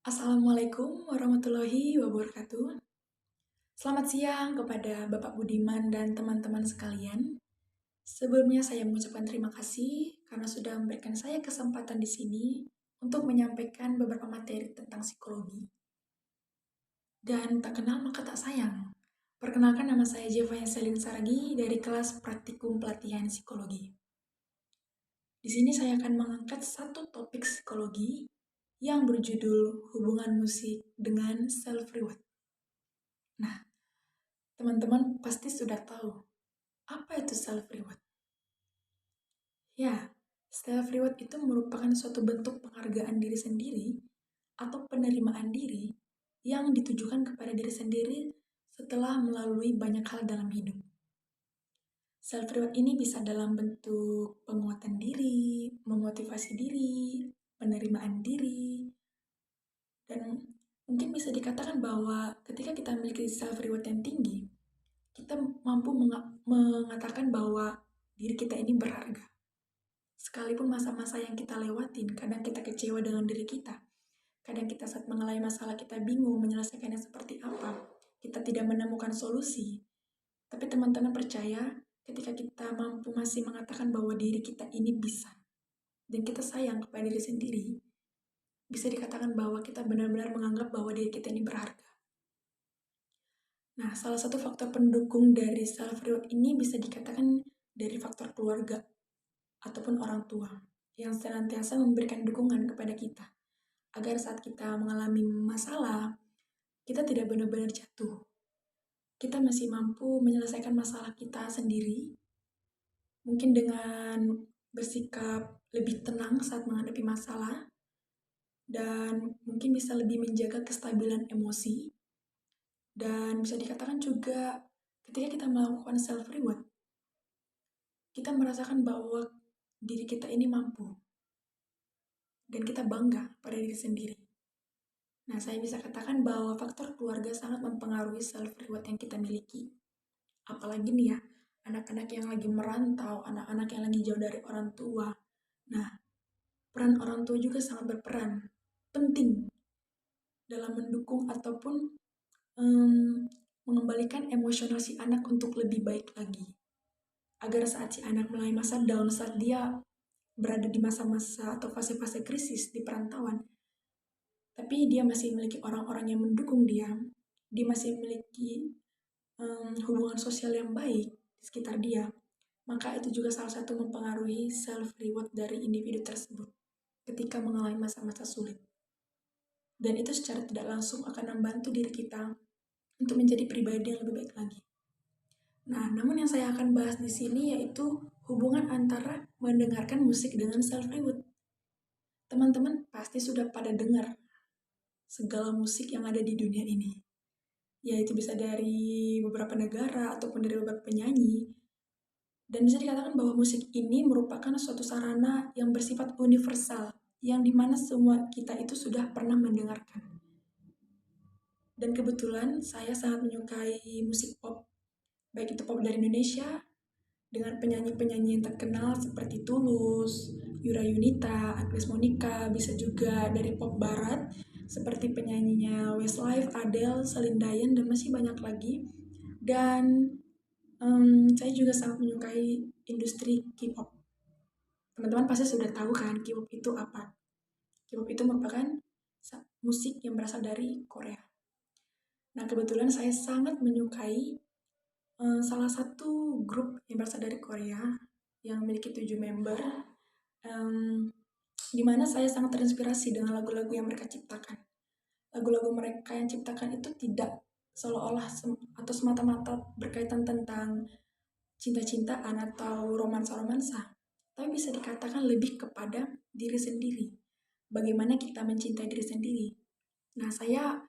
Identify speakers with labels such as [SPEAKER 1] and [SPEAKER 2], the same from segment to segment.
[SPEAKER 1] Assalamualaikum warahmatullahi wabarakatuh. Selamat siang kepada Bapak Budiman dan teman-teman sekalian. Sebelumnya saya mengucapkan terima kasih karena sudah memberikan saya kesempatan di sini untuk menyampaikan beberapa materi tentang psikologi. Dan tak kenal maka tak sayang. Perkenalkan, nama saya Jevanya Selin Saragi dari kelas Praktikum Pelatihan Psikologi. Di sini saya akan mengangkat satu topik psikologi yang berjudul hubungan musik dengan self-reward. Nah, teman-teman pasti sudah tahu apa itu self-reward. Ya, self-reward itu merupakan suatu bentuk penghargaan diri sendiri atau penerimaan diri yang ditujukan kepada diri sendiri setelah melalui banyak hal dalam hidup. Self-reward ini bisa dalam bentuk penguatan diri, memotivasi diri, penerimaan diri, dan mungkin bisa dikatakan bahwa ketika kita memiliki self-reward yang tinggi, kita mampu mengatakan bahwa diri kita ini berharga. Sekalipun masa-masa yang kita lewatin, kadang kita kecewa dengan diri kita. Kadang kita saat mengalami masalah kita bingung menyelesaikannya seperti apa. Kita tidak menemukan solusi. Tapi teman-teman percaya ketika kita mampu masih mengatakan bahwa diri kita ini bisa. Dan kita sayang kepada diri sendiri. Bisa dikatakan bahwa kita benar-benar menganggap bahwa diri kita ini berharga. Nah, salah satu faktor pendukung dari self-reward ini bisa dikatakan dari faktor keluarga ataupun orang tua yang senantiasa memberikan dukungan kepada kita agar saat kita mengalami masalah, kita tidak benar-benar jatuh. Kita masih mampu menyelesaikan masalah kita sendiri, mungkin dengan bersikap lebih tenang saat menghadapi masalah, dan mungkin bisa lebih menjaga kestabilan emosi. Dan bisa dikatakan juga ketika kita melakukan self-reward, kita merasakan bahwa diri kita ini mampu. Dan kita bangga pada diri sendiri. Nah, saya bisa katakan bahwa faktor keluarga sangat mempengaruhi self-reward yang kita miliki. Apalagi nih ya, anak-anak yang lagi merantau, anak-anak yang lagi jauh dari orang tua. Nah, peran orang tua juga sangat berperan penting dalam mendukung ataupun mengembalikan emosional si anak untuk lebih baik lagi. Agar saat si anak mulai masa down, saat dia berada di masa-masa atau fase-fase krisis di perantauan, tapi dia masih memiliki orang-orang yang mendukung dia masih memiliki hubungan sosial yang baik di sekitar dia, maka itu juga salah satu mempengaruhi self-reward dari individu tersebut ketika mengalami masa-masa sulit. Dan itu secara tidak langsung akan membantu diri kita untuk menjadi pribadi yang lebih baik lagi. Nah, namun yang saya akan bahas di sini yaitu hubungan antara mendengarkan musik dengan self-reward. Teman-teman pasti sudah pada dengar segala musik yang ada di dunia ini. Yaitu bisa dari beberapa negara ataupun dari beberapa penyanyi. Dan bisa dikatakan bahwa musik ini merupakan suatu sarana yang bersifat universal, yang dimana semua kita itu sudah pernah mendengarkan. Dan kebetulan saya sangat menyukai musik pop, baik itu pop dari Indonesia, dengan penyanyi-penyanyi yang terkenal seperti Tulus, Yura Yunita, Agnes Monica, bisa juga dari pop barat, seperti penyanyinya Westlife, Adele, Celine Dion, dan masih banyak lagi. Dan saya juga sangat menyukai industri K-pop. Teman-teman pasti sudah tahu kan K-pop itu apa? K-pop itu merupakan musik yang berasal dari Korea. Nah, kebetulan saya sangat menyukai salah satu grup yang berasal dari Korea yang memiliki 7 member, di mana saya sangat terinspirasi dengan lagu-lagu yang mereka ciptakan. Lagu-lagu mereka yang ciptakan itu tidak seolah-olah atau semata-mata berkaitan tentang cinta-cintaan atau romansa-romansa, tapi bisa dikatakan lebih kepada diri sendiri. Bagaimana kita mencintai diri sendiri. Nah, saya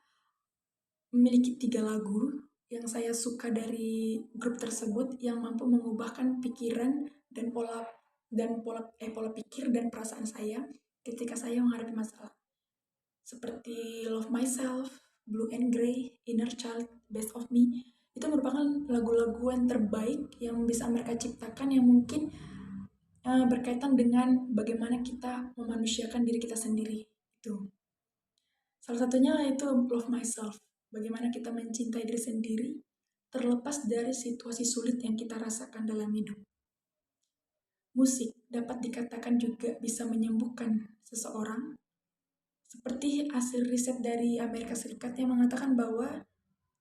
[SPEAKER 1] memiliki 3 lagu yang saya suka dari grup tersebut yang mampu mengubahkan pikiran dan pola pikir dan perasaan saya ketika saya menghadapi masalah. Seperti Love Myself, Blue and Grey, Inner Child, Best of Me. Itu merupakan lagu-lagu yang terbaik yang bisa mereka ciptakan yang mungkin berkaitan dengan bagaimana kita memanusiakan diri kita sendiri. Itu. Salah satunya itu love myself. Bagaimana kita mencintai diri sendiri terlepas dari situasi sulit yang kita rasakan dalam hidup. Musik dapat dikatakan juga bisa menyembuhkan seseorang, seperti hasil riset dari Amerika Serikat yang mengatakan bahwa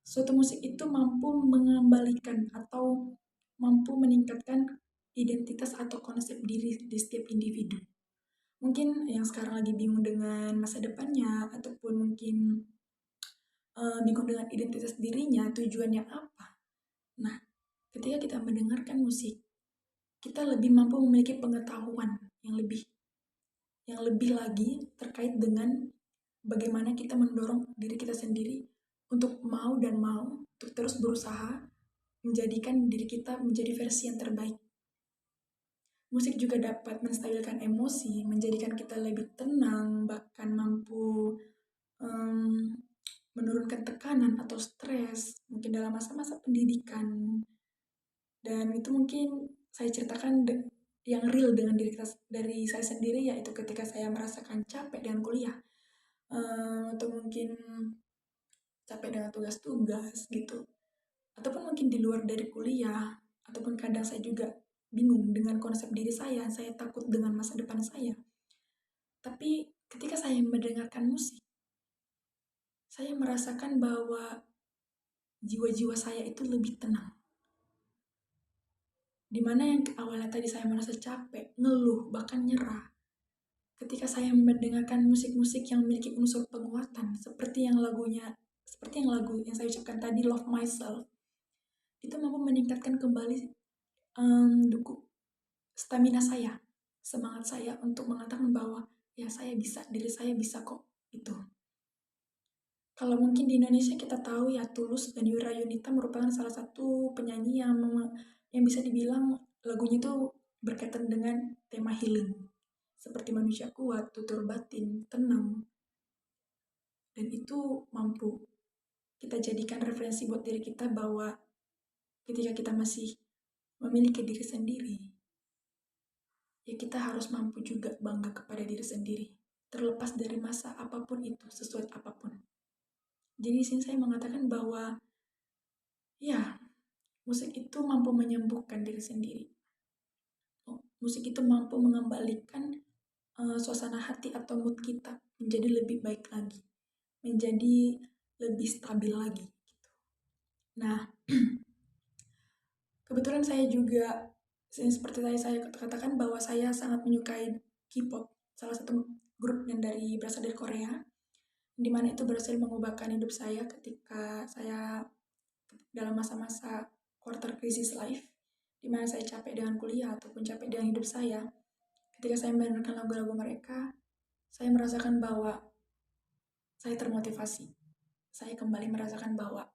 [SPEAKER 1] suatu musik itu mampu mengembalikan atau mampu meningkatkan identitas atau konsep diri di setiap individu. Mungkin yang sekarang lagi bingung dengan masa depannya, ataupun mungkin bingung dengan identitas dirinya, tujuannya apa. Nah, ketika kita mendengarkan musik, kita lebih mampu memiliki pengetahuan yang lebih lagi terkait dengan bagaimana kita mendorong diri kita sendiri untuk mau dan mau untuk terus berusaha menjadikan diri kita menjadi versi yang terbaik. Musik juga dapat menstabilkan emosi, menjadikan kita lebih tenang, bahkan mampu menurunkan tekanan atau stres, mungkin dalam masa-masa pendidikan. Dan itu mungkin saya ceritakan yang real dengan dari saya sendiri, yaitu ketika saya merasakan capek dengan kuliah, atau mungkin capek dengan tugas-tugas gitu, ataupun mungkin di luar dari kuliah, ataupun kadang saya juga bingung dengan konsep diri saya takut dengan masa depan saya. Tapi ketika saya mendengarkan musik, saya merasakan bahwa jiwa-jiwa saya itu lebih tenang. Dimana yang awalnya tadi saya merasa capek, ngeluh, bahkan nyerah. Ketika saya mendengarkan musik-musik yang memiliki unsur penguatan, seperti yang lagu yang saya ucapkan tadi, Love Myself, itu mampu meningkatkan kembali stamina saya, semangat saya untuk mengatakan bahwa ya saya bisa, diri saya bisa kok, itu. Kalau mungkin di Indonesia kita tahu ya Tulus dan Yura Yunita merupakan salah satu penyanyi yang bisa dibilang lagunya itu berkaitan dengan tema healing. Seperti manusia kuat, tutur batin, tenang. Dan itu mampu kita jadikan referensi buat diri kita bahwa ketika kita masih memiliki diri sendiri, ya kita harus mampu juga bangga kepada diri sendiri. Terlepas dari masa apapun itu, sesuai apapun. Jadi di sini saya mengatakan bahwa ya, musik itu mampu menyembuhkan diri sendiri. Musik itu mampu mengembalikan suasana hati atau mood kita menjadi lebih baik lagi, menjadi lebih stabil lagi. Gitu. Nah, kebetulan saya juga seperti tadi saya katakan bahwa saya sangat menyukai K-pop, salah satu grup yang berasal dari Korea, di mana itu berhasil mengubahkan hidup saya ketika saya dalam masa-masa quarter crisis life, di mana saya capek dengan kuliah ataupun capek dengan hidup saya. Ketika saya mendengarkan lagu-lagu mereka, saya merasakan bahwa saya termotivasi. Saya kembali merasakan bahwa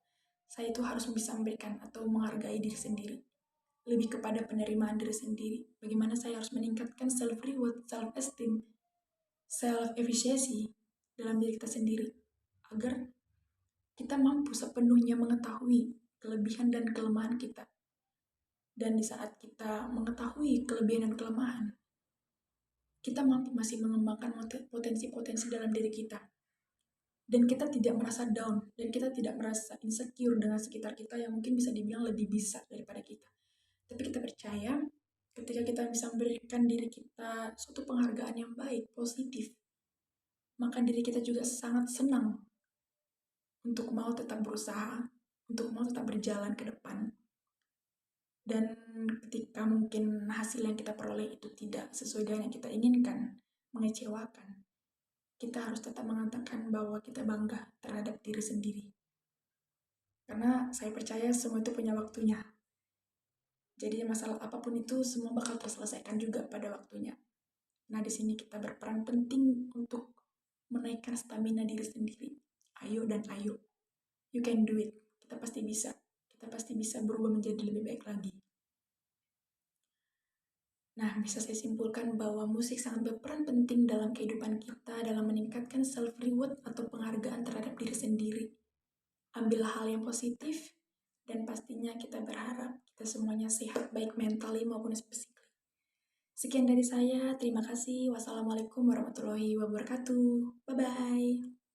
[SPEAKER 1] saya itu harus bisa memberikan atau menghargai diri sendiri. Lebih kepada penerimaan diri sendiri. Bagaimana saya harus meningkatkan self-reward, self-esteem, self-efficiency dalam diri kita sendiri. Agar kita mampu sepenuhnya mengetahui kelebihan dan kelemahan kita. Dan di saat kita mengetahui kelebihan dan kelemahan, kita mampu masih mengembangkan potensi-potensi dalam diri kita. Dan kita tidak merasa down, dan kita tidak merasa insecure dengan sekitar kita yang mungkin bisa dibilang lebih bisa daripada kita. Tapi kita percaya, ketika kita bisa memberikan diri kita suatu penghargaan yang baik, positif, maka diri kita juga sangat senang untuk mau tetap berusaha, untuk mau tetap berjalan ke depan. Dan ketika mungkin hasil yang kita peroleh itu tidak sesuai dengan yang kita inginkan, mengecewakan, kita harus tetap mengatakan bahwa kita bangga terhadap diri sendiri. Karena saya percaya semua itu punya waktunya. Jadi masalah apapun itu semua bakal terselesaikan juga pada waktunya. Nah, di sini kita berperan penting untuk menaikkan stamina diri sendiri. Ayo dan ayo. You can do it. Kita pasti bisa. Kita pasti bisa berubah menjadi lebih baik lagi. Nah, bisa saya simpulkan bahwa musik sangat berperan penting dalam kehidupan kita dalam meningkatkan self-reward atau penghargaan terhadap diri sendiri. Ambillah hal yang positif, dan pastinya kita berharap kita semuanya sehat baik mentally maupun physically. Sekian dari saya, terima kasih. Wassalamualaikum warahmatullahi wabarakatuh. Bye-bye.